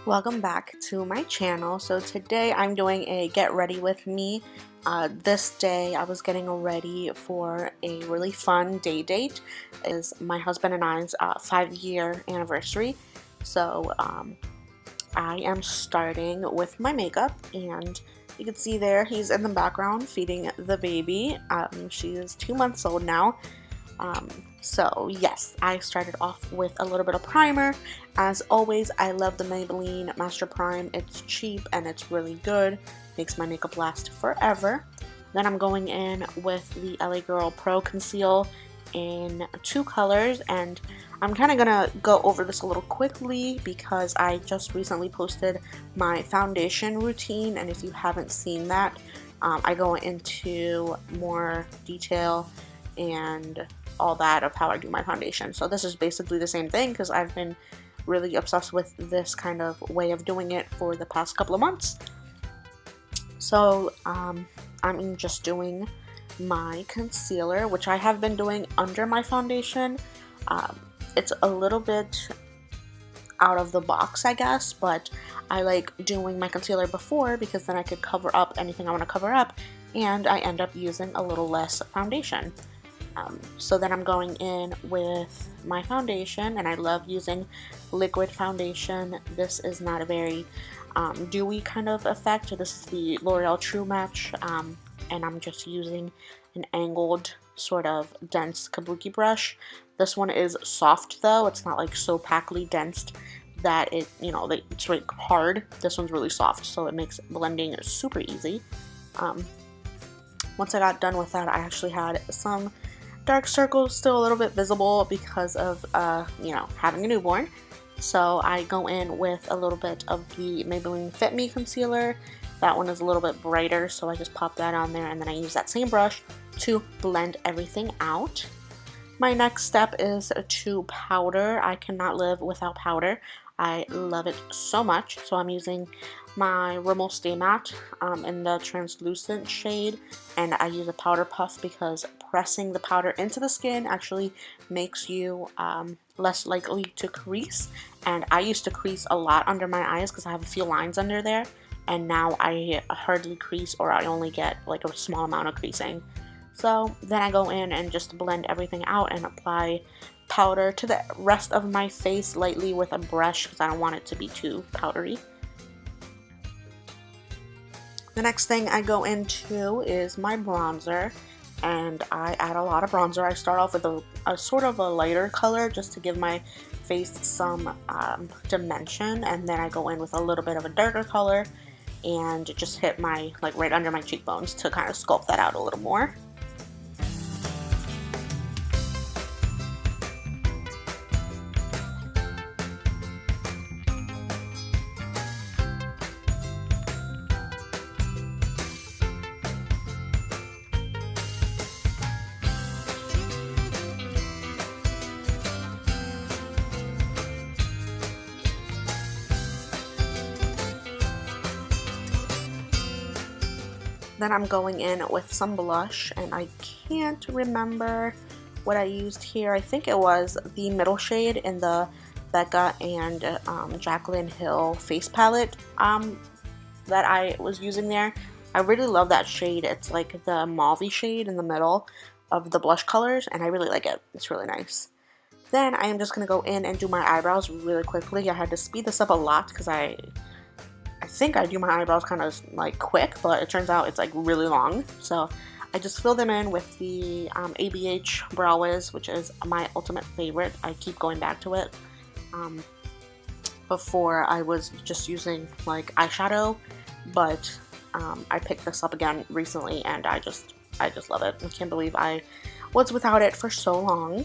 Welcome back to my channel. So today I'm doing a get ready with me. This day I was getting ready for a really fun day date. It is my husband and I's 5-year anniversary. So I am starting with my makeup, and you can see there he's in the background feeding the baby. She is 2 months old now. So yes, I started off with a little bit of primer. As always, I love the Maybelline Master Prime. It's cheap and it's really good. Makes my makeup last forever. Then I'm going in with the Girl Pro Conceal in 2 colors, and I'm kind of gonna go over this a little quickly because I just recently posted my foundation routine, and if you haven't seen that, I go into more detail and all that of how I do my foundation. So this is basically the same thing because I've been really obsessed with this kind of way of doing it for the past couple of months. So I'm just doing my concealer, which I have been doing under my foundation. It's a little bit out of the box, I guess, but I like doing my concealer before because then I could cover up anything I want to cover up, and I end up using a little less foundation. So then I'm going in with my foundation, and I love using liquid foundation. This is not a very dewy kind of effect. This is the L'Oreal True Match, and I'm just using an angled sort of dense kabuki brush. This one is soft though. It's not like so packly dense that it, it's like hard. This one's really soft, so it makes blending super easy. Once I got done with that, I actually had some dark circles still a little bit visible because of having a newborn. So I go in with a little bit of the Maybelline Fit Me Concealer. That one is a little bit brighter, so I just pop that on there, and then I use that same brush to blend everything out. My next step is to powder. I cannot live without powder. I love it so much. So I'm using my Rimmel Stay Matte in the translucent shade, and I use a powder puff because pressing the powder into the skin actually makes you less likely to crease. And I used to crease a lot under my eyes because I have a few lines under there, and now I hardly crease, or I only get like a small amount of creasing. So then I go in and just blend everything out and apply powder to the rest of my face lightly with a brush because I don't want it to be too powdery. The next thing I go into is my bronzer, and I add a lot of bronzer. I start off with a sort of a lighter color just to give my face some dimension, and then I go in with a little bit of a darker color and just hit my, like, right under my cheekbones to kind of sculpt that out a little more. Then I'm going in with some blush, and I can't remember what I used here. I think it was the middle shade in the Becca and Jaclyn Hill face palette that I was using there. I really love that shade. It's like the mauve shade in the middle of the blush colors, and I really like it. It's really nice. Then I am just going to go in and do my eyebrows really quickly. I had to speed this up a lot because I think I do my eyebrows kind of like quick, but it turns out it's like really long. So I just fill them in with the ABH Brow Wiz, which is my ultimate favorite. I keep going back to it. Before I was just using like eyeshadow, but I picked this up again recently, and I just love it. I can't believe I was without it for so long.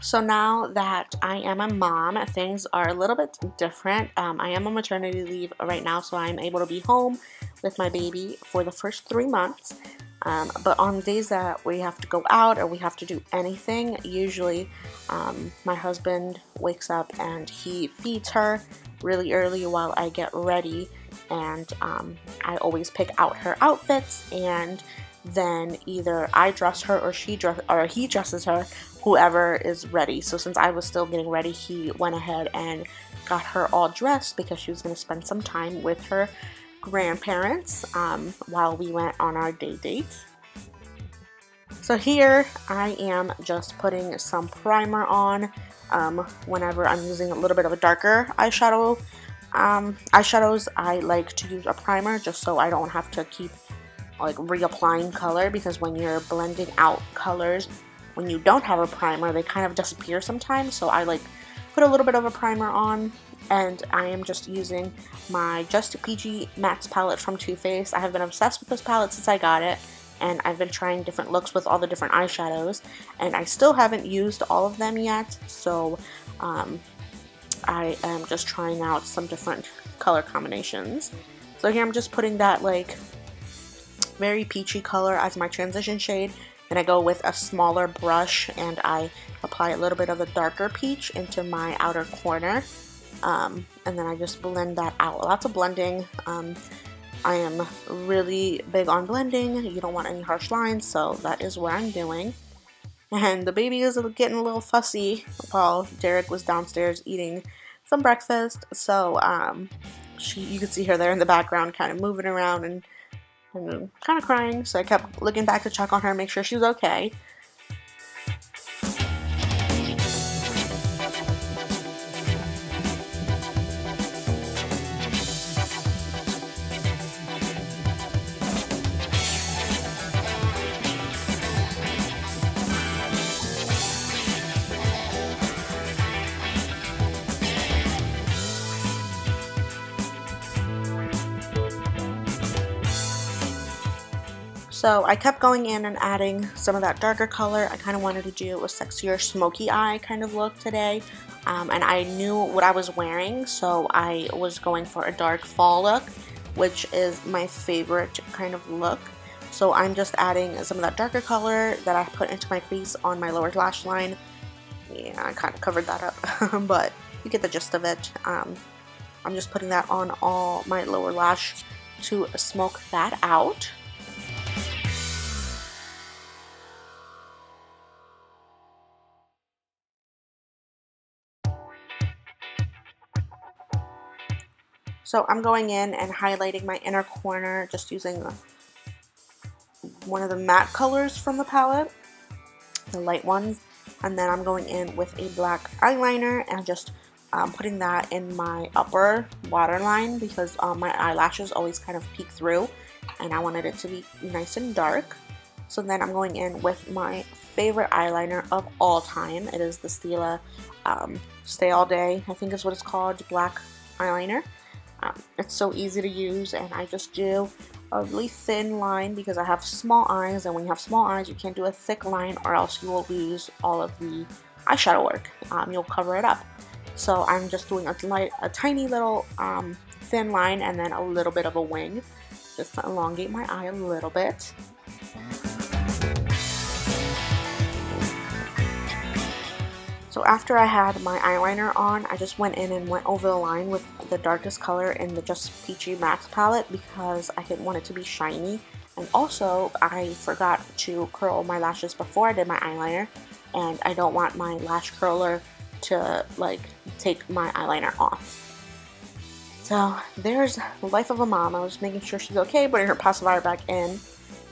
So now that I am a mom, things are a little bit different. I am on maternity leave right now, so I'm able to be home with my baby for the first 3 months. But on days that we have to go out or we have to do anything, usually my husband wakes up and he feeds her really early while I get ready, and I always pick out her outfits and then either I dress her or he dresses her, whoever is ready. So since I was still getting ready, he went ahead and got her all dressed because she was going to spend some time with her grandparents while we went on our date. So here I am just putting some primer on. Whenever I'm using a little bit of a darker eyeshadows, I like to use a primer just so I don't have to keep like reapplying color, because when you're blending out colors when you don't have a primer, they kind of disappear sometimes. So I like put a little bit of a primer on, and I am just using my Just Peachy Mattes palette from Too Faced. I have been obsessed with this palette since I got it, and I've been trying different looks with all the different eyeshadows, and I still haven't used all of them yet, so I am just trying out some different color combinations. So here I'm just putting that like very peachy color as my transition shade, and I go with a smaller brush and I apply a little bit of the darker peach into my outer corner, and then I just blend that out. Lots of blending. I am really big on blending. You don't want any harsh lines, so that is what I'm doing. And the baby is getting a little fussy while Derek was downstairs eating some breakfast. So you can see her there in the background kind of moving around and kind of crying. So I kept looking back to check on her, make sure she was okay. So I kept going in and adding some of that darker color. I kind of wanted to do a sexier smoky eye kind of look today. And I knew what I was wearing, so I was going for a dark fall look, which is my favorite kind of look. So I'm just adding some of that darker color that I put into my crease on my lower lash line. Yeah, I kind of covered that up, but you get the gist of it. I'm just putting that on all my lower lash to smoke that out. So I'm going in and highlighting my inner corner just using one of the matte colors from the palette, the light ones, and then I'm going in with a black eyeliner and just putting that in my upper waterline because my eyelashes always kind of peek through and I wanted it to be nice and dark. So then I'm going in with my favorite eyeliner of all time. It is the Stila Stay All Day, I think is what it's called, black eyeliner. It's so easy to use, and I just do a really thin line because I have small eyes, and when you have small eyes you can't do a thick line or else you will lose all of the eyeshadow work. You'll cover it up. So I'm just doing a tiny little thin line and then a little bit of a wing just to elongate my eye a little bit. So after I had my eyeliner on, I just went in and went over the line with the darkest color in the Just Peachy Mattes palette because I didn't want it to be shiny. And also, I forgot to curl my lashes before I did my eyeliner, and I don't want my lash curler to like take my eyeliner off. So there's the life of a mom. I was making sure she's okay, putting her pacifier back in,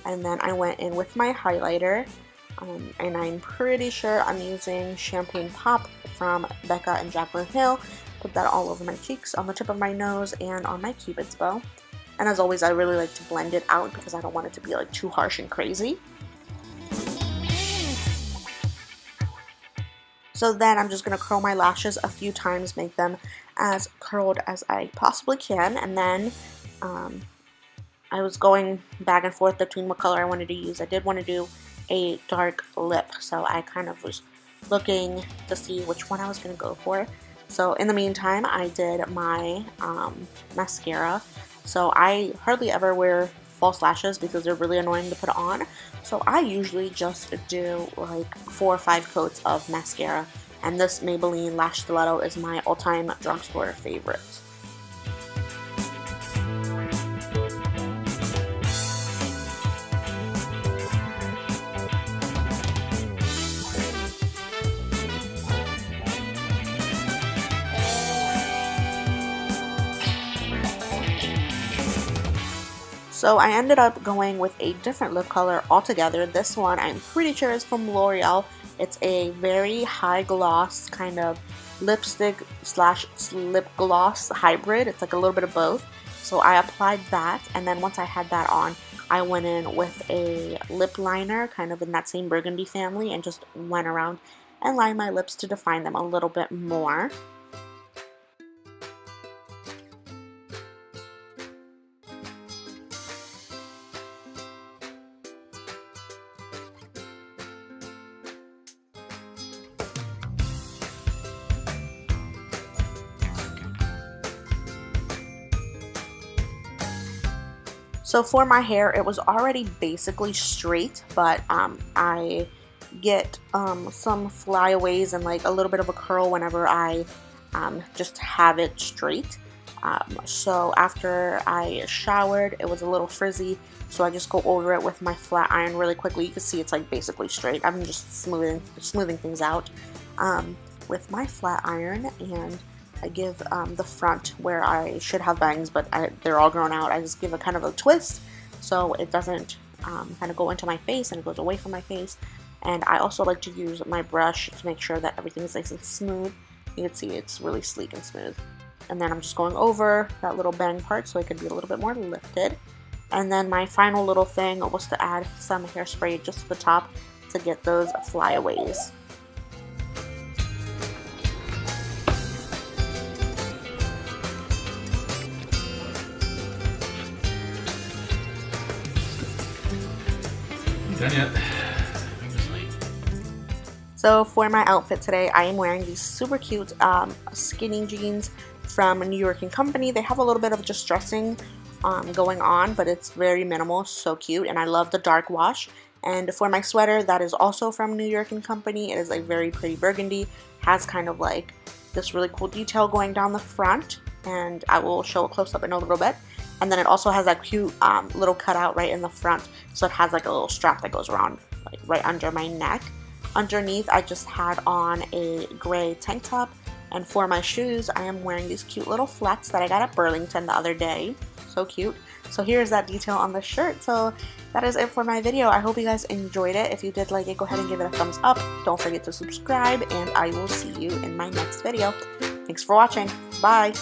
and then I went in with my highlighter. And I'm pretty sure I'm using Champagne Pop from Becca and Jaclyn Hill. Put that all over my cheeks, on the tip of my nose, and on my cupid's bow. And as always, I really like to blend it out because I don't want it to be like too harsh and crazy. So then I'm just going to curl my lashes a few times, make them as curled as I possibly can. And then I was going back and forth between what color I wanted to use. I did want to do a dark lip, so I kind of was looking to see which one I was going to go for. So in the meantime, I did my mascara. So I hardly ever wear false lashes because they're really annoying to put on. So I usually just do like 4 or 5 coats of mascara, and this Maybelline Lash Stiletto is my all-time drugstore favorite. So I ended up going with a different lip color altogether. This one I'm pretty sure is from L'Oreal. It's a very high gloss kind of lipstick slash lip gloss hybrid. It's like a little bit of both. So I applied that, and then once I had that on, I went in with a lip liner kind of in that same Burgundy family and just went around and lined my lips to define them a little bit more. So for my hair, it was already basically straight, but I get some flyaways and like a little bit of a curl whenever I just have it straight. So after I showered, it was a little frizzy, so I just go over it with my flat iron really quickly. You can see it's like basically straight. I'm just smoothing things out with my flat iron, and I give the front where I should have bangs, but they're all grown out. I just give a kind of a twist so it doesn't kind of go into my face and it goes away from my face. And I also like to use my brush to make sure that everything is nice and smooth. You can see it's really sleek and smooth. And then I'm just going over that little bang part so it could be a little bit more lifted. And then my final little thing was to add some hairspray just to the top to get those flyaways. Done yet. So for my outfit today, I am wearing these super cute skinny jeans from New York & Company. They have a little bit of just dressing going on, but it's very minimal, so cute, and I love the dark wash. And for my sweater, that is also from New York & Company. It is a very pretty burgundy, has kind of like this really cool detail going down the front, and I will show a close-up in a little bit. And then it also has that cute little cutout right in the front, so it has like a little strap that goes around like right under my neck. Underneath, I just had on a gray tank top, and for my shoes, I am wearing these cute little flats that I got at Burlington the other day. So cute. So here's that detail on the shirt. So that is it for my video. I hope you guys enjoyed it. If you did like it, go ahead and give it a thumbs up. Don't forget to subscribe, and I will see you in my next video. Thanks for watching. Bye!